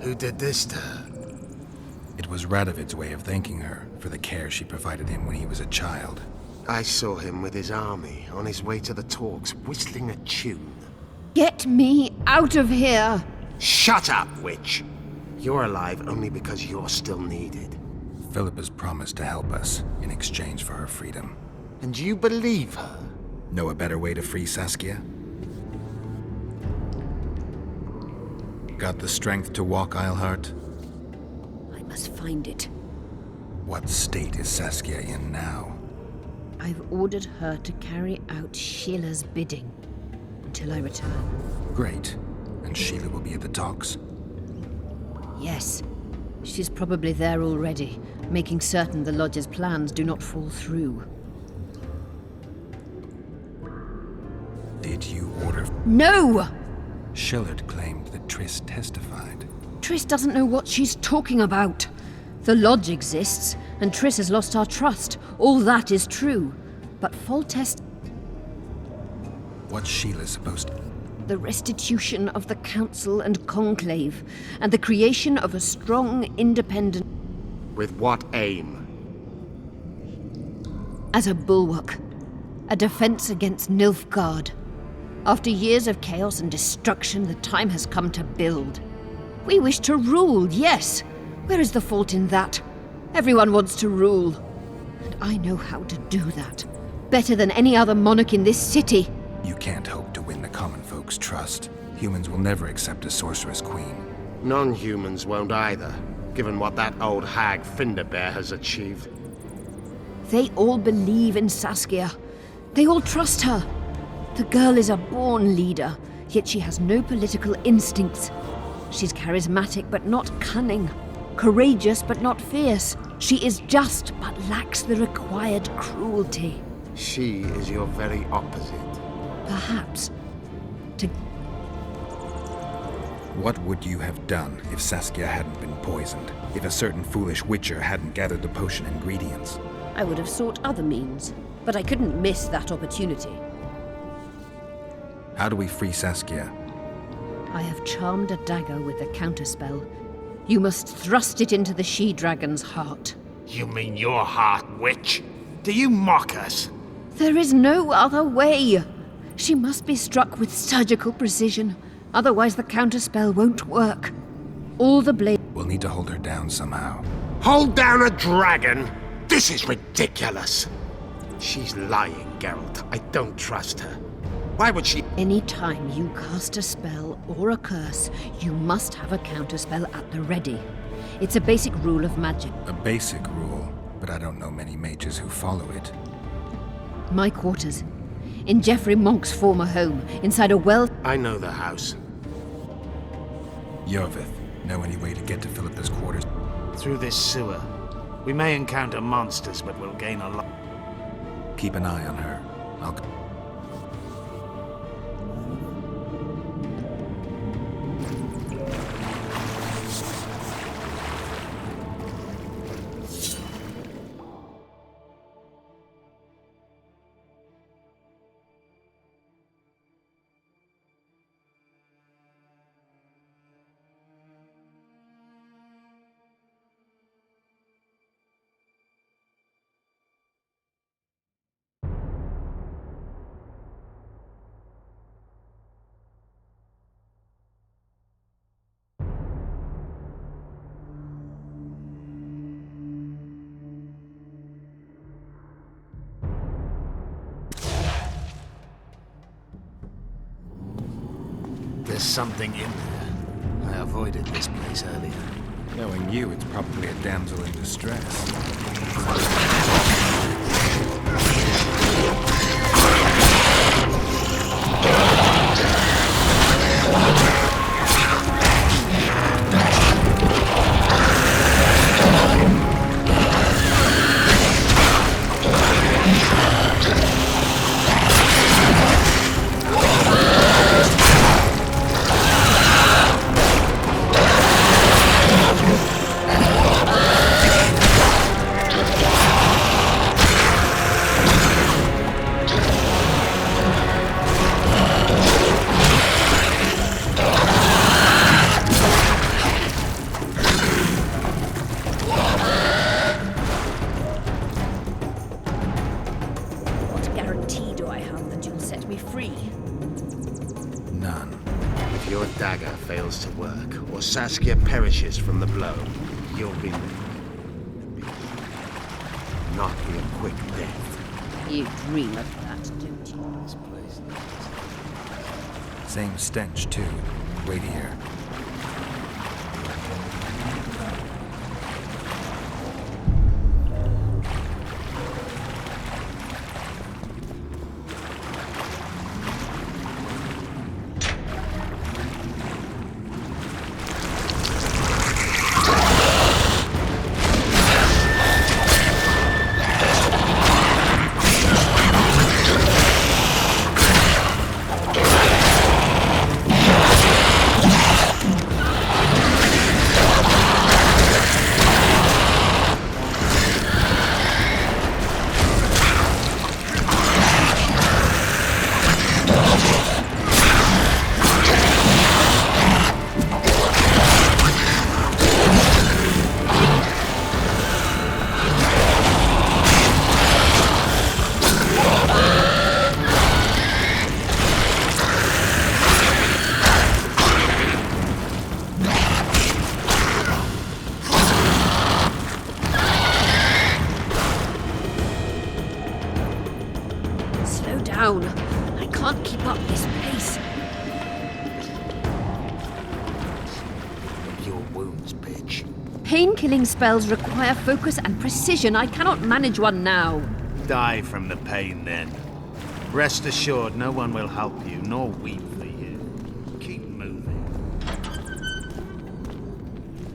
Who did this to her? It was Radovid's way of thanking her for the care she provided him when he was a child. I saw him with his army on his way to the talks, whistling a tune. Get me out of here! Shut up, witch! You're alive only because you're still needed. Philippa's promised to help us in exchange for her freedom. And you believe her? Know a better way to free Saskia? Got the strength to walk Eilhart? I must find it. What state is Saskia in now? I've ordered her to carry out Sheila's bidding until I return. Great. And Sheila will be at the talks? Yes. She's probably there already, making certain the Lodge's plans do not fall through. Did you order... No! Shillard claimed that Triss testified. Triss doesn't know what she's talking about. The Lodge exists, and Triss has lost our trust. All that is true. But Foltest... What's Sheila supposed to... The restitution of the Council and Conclave, and the creation of a strong, independent... With what aim? As a bulwark. A defense against Nilfgaard. After years of chaos and destruction, the time has come to build. We wish to rule, yes. Where is the fault in that? Everyone wants to rule. And I know how to do that. Better than any other monarch in this city. You can't hope to win the common folk's trust. Humans will never accept a sorceress queen. Non-humans won't either, given what that old hag Finderbear has achieved. They all believe in Saskia. They all trust her. The girl is a born leader, yet she has no political instincts. She's charismatic but not cunning, courageous but not fierce. She is just but lacks the required cruelty. She is your very opposite. Perhaps. What would you have done if Saskia hadn't been poisoned? If a certain foolish witcher hadn't gathered the potion ingredients? I would have sought other means, but I couldn't miss that opportunity. How do we free Saskia? I have charmed a dagger with a counterspell. You must thrust it into the she-dragon's heart. You mean your heart, witch? Do you mock us? There is no other way. She must be struck with surgical precision. Otherwise the counterspell won't work. All the blade... We'll need to hold her down somehow. Hold down a dragon? This is ridiculous. She's lying, Geralt. I don't trust her. Why would she... Any time you cast a spell or a curse, you must have a counterspell at the ready. It's a basic rule of magic. A basic rule, but I don't know many mages who follow it. My quarters. In Geoffrey Monk's former home, inside a well... I know the house. Yorvith, know any way to get to Philippa's quarters? Through this sewer. We may encounter monsters, but we'll gain a lot. Keep an eye on her. I'll... There's something in there. I avoided this place earlier. Knowing you, it's probably a damsel in distress. Saskia perishes from the blow, you'll be not be a quick death. You dream of that, don't you? This place. Same stench, too. Wait here. I can't keep up this pace. Your wounds, bitch. Pain-killing spells require focus and precision. I cannot manage one now. Die from the pain, then. Rest assured, no one will help you, nor weep for you. Keep moving.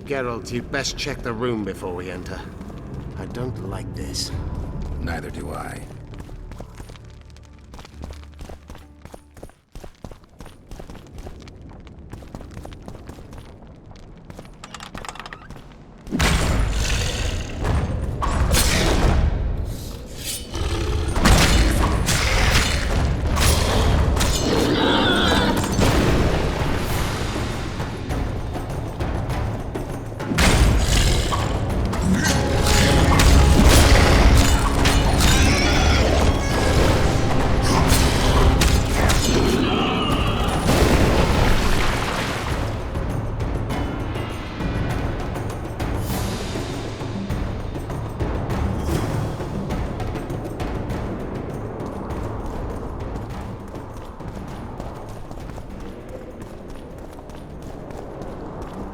Geralt, you'd best check the room before we enter. I don't like this. Neither do I.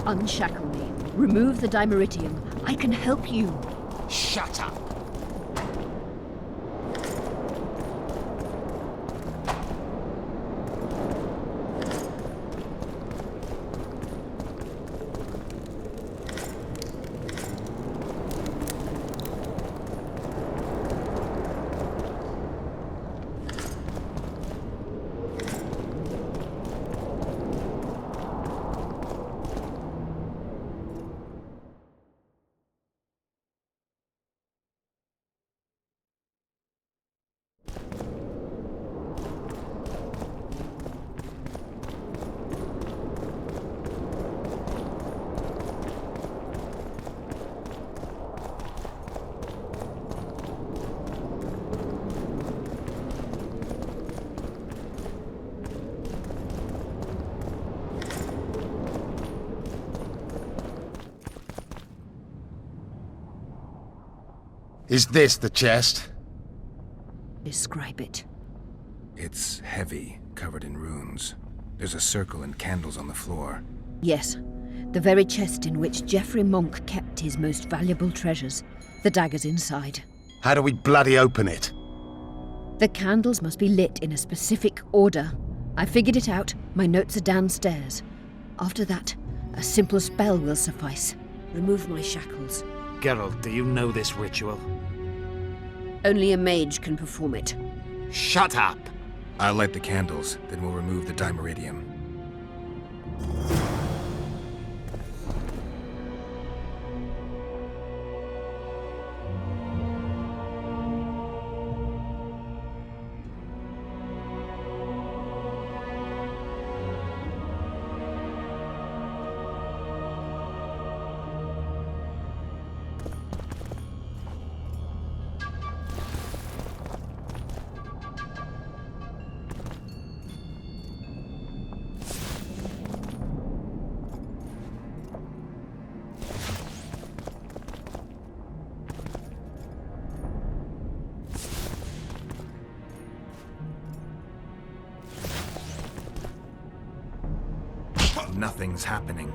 Unshackle me. Remove the dimeritium. I can help you. Shut up! Is this the chest? Describe it. It's heavy, covered in runes. There's a circle and candles on the floor. Yes, the very chest in which Geoffrey Monk kept his most valuable treasures. The dagger's inside. How do we bloody open it? The candles must be lit in a specific order. I figured it out. My notes are downstairs. After that, a simple spell will suffice. Remove my shackles. Geralt, do you know this ritual? Only a mage can perform it. Shut up! I'll light the candles, then we'll remove the dimeritium. Nothing's happening.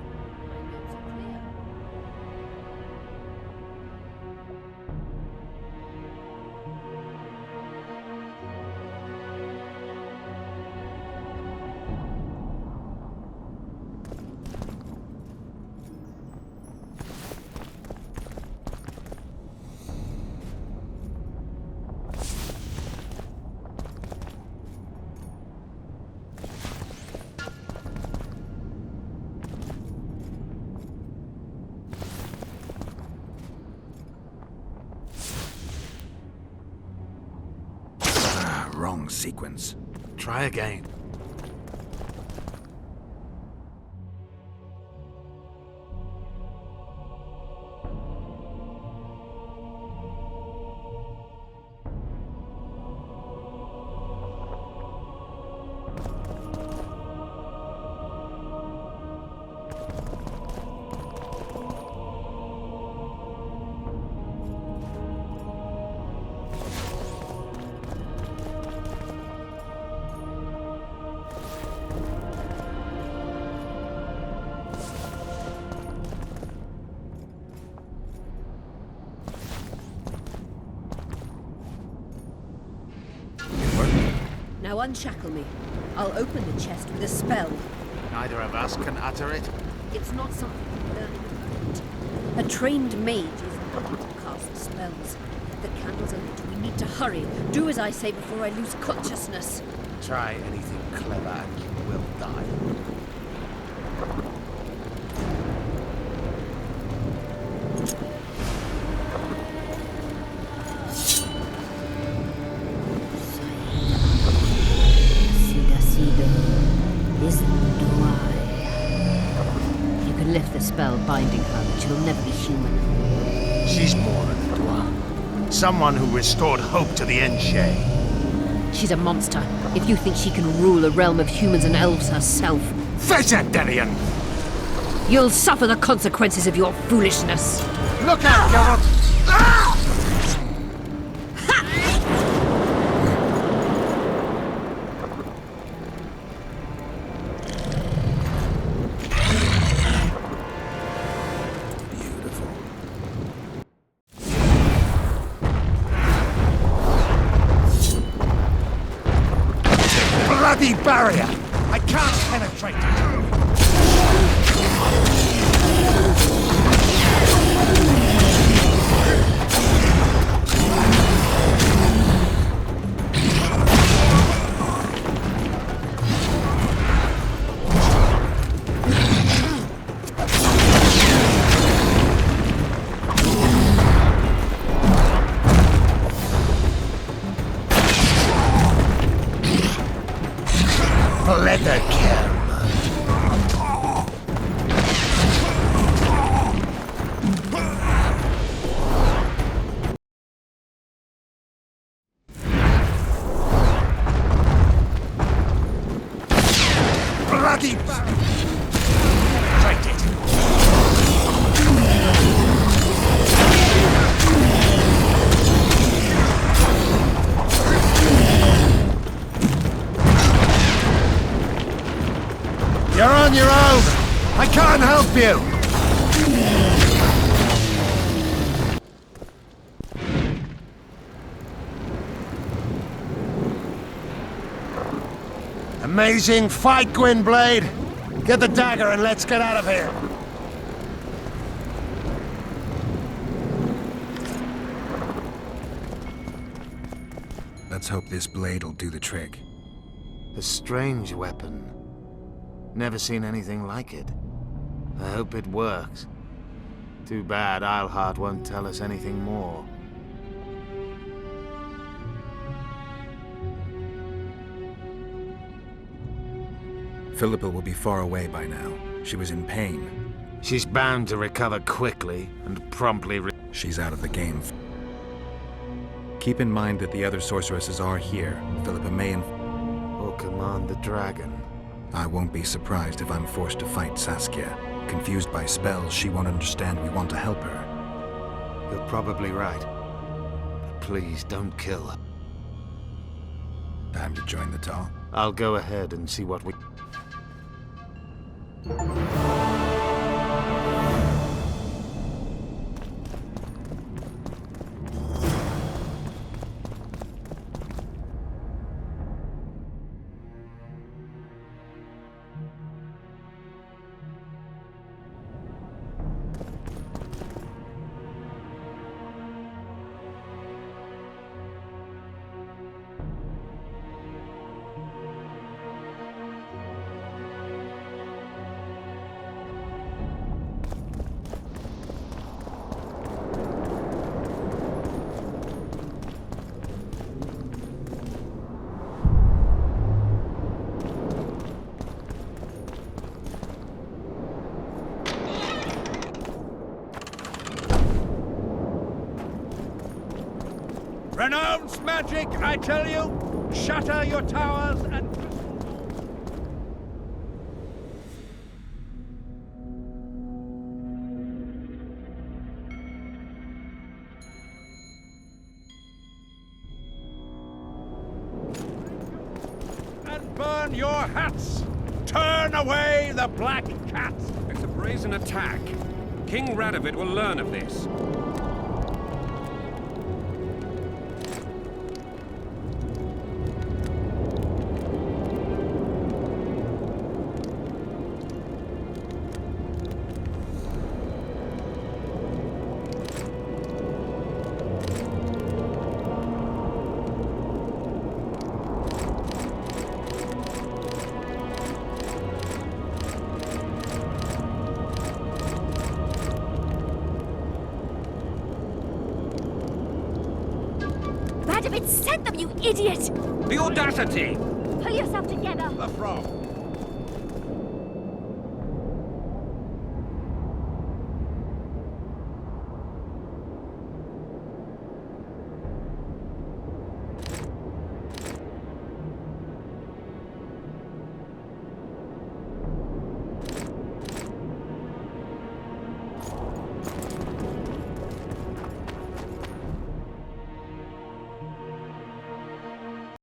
Wrong sequence. Try again. Now unshackle me. I'll open the chest with a spell. Neither of us can utter it. It's not something you learn in a moment. A trained mage is not to cast spells. The candles are lit. We need to hurry. Do as I say before I lose consciousness. Try anything clever and you will die. Lift the spell binding her, but she'll never be human. She's more than a dwarf. Someone who restored hope to the Enche. She's a monster. If you think she can rule a realm of humans and elves herself... Vegetarian! You'll suffer the consequences of your foolishness. Look out, Geralt! Ah! bloody barrier! I can't penetrate it! Leather cam. Bloody take it. You're on your own! I can't help you! Amazing fight, Gwynblade! Get the dagger and let's get out of here! Let's hope this blade will do the trick. A strange weapon. Never seen anything like it. I hope it works. Too bad Eilhart won't tell us anything more. Philippa will be far away by now. She was in pain. She's bound to recover quickly and promptly She's out of the game. Keep in mind that the other sorceresses are here. Philippa may or command the dragon. I won't be surprised if I'm forced to fight Saskia. Confused by spells, she won't understand we want to help her. You're probably right. But please don't kill her. Time to join the talk. I'll go ahead and see what we... Renounce magic, I tell you! Shatter your towers and... and burn your hats! Turn away the black cat! It's a brazen attack. King Radovid will learn of this. Radovid sent them, you idiot! The audacity! Pull yourself together! The frog.